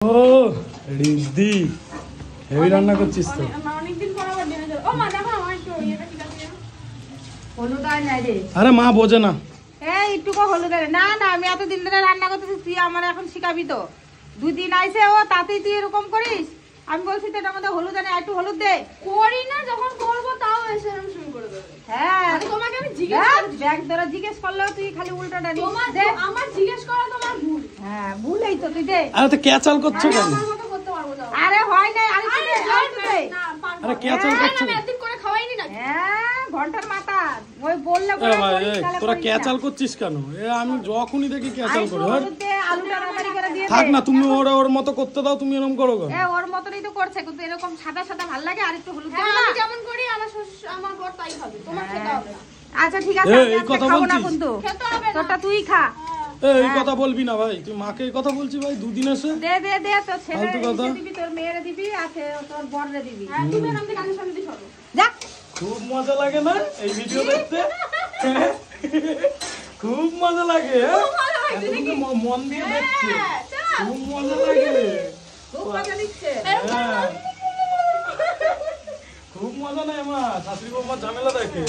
ও রিজদি heavy রান্না করছিস তো। অনেকদিন পর আবার ডিনার ও মা দেখো আমার একটু ইয়েটা ঠিক আছে হলুদ আর নাই রে। আরে মা বোঝে না। এই একটুকু হলুদ আর না না আমি এতদিন ধরে রান্না করতেছি, তুই আমার এখন শিখাবি তো। দুদিন আইসে ও তাতেই তুই এরকম করিস। আমি বলছি তো এটার মধ্যে হলুদ আনে, একটু হলুদ দে। করি না, যখন করবো তাও এসে এরকম শুরু করে দেবে। হ্যাঁ আরে তোমাকে আমি জিজ্ঞেস করছি, ব্যাগ ধরে জিজ্ঞেস করলেও তুই খালি উল্টোটা নিস। তোমার দে। আমার জিজ্ঞেস করা তোমার ভুল। হ্যাঁ ভুলেই তো তুই দে। আরে তো ক্যাচাল করছো আমি কেন? আমার মতো করতে পারবো না। আরে হয় নাই, আরে তুই দে, আরে তুই দে। না পারবো আরে না। ক্যাচাল করছো আমি কেন? একদিন করে খাওয়াইনি নাকি? হ্যাঁ ঘন্টার মাথা ওই বললে এ পরে ভাই করিস, এ, তাহলে তোরা করিস ক্যাচাল না। করছিস কেন? এ আমি যখনই দেখি আর ক্যাচাল একটু করি। হ্যাঁ? হলুদ দে, আলুটা তাড়াতাড়ি করে দিয়ে দে। থাক না, তুমি ওর মতো করতে দাও, তুমি এরকম করো কেন? এ ওর মতনই তো করছে, কিন্তু এরকম সাদা সাদা ভাল লাগে। আর একটু হলুদ দে হ্যাঁ, না। আমি যেমন করি আমার আমার বর তাই খাবে, তোমার খেতে হবে না। আচ্ছা ঠিক আছে, এই, আমি এই আজকে কথা খাবো না বলছিস? কিন্তু। খেতে হবে না। তোরটা তুই খা। এই কথা বলবি না ভাই, তুই মাকে এই কথা বলছি ভাই দুদিন এসে। দে দে দে, তোর ছেলে ফালতু কথা। দিবি, তোর মেয়েরে দিবি, আর তোর বররে দিবি। হ্যাঁ, তুমি এরকম থেকে আগে সামনে দিয়ে সরো। যা। খুব মজা লাগে না এই ভিডিও দেখতে? খুব মজা লাগে। হ্যাঁ? ভালো হয়েছে এতদিন নাকি? তো মন দিয়ে দেখছে। হ্যাঁ, চল। খুব মজা লাগে। খুব মজা দিচ্ছে। হ্যাঁ। খুব মজা নেয় মা, শাশুড়ি বৌমার ঝামেলা দেখে।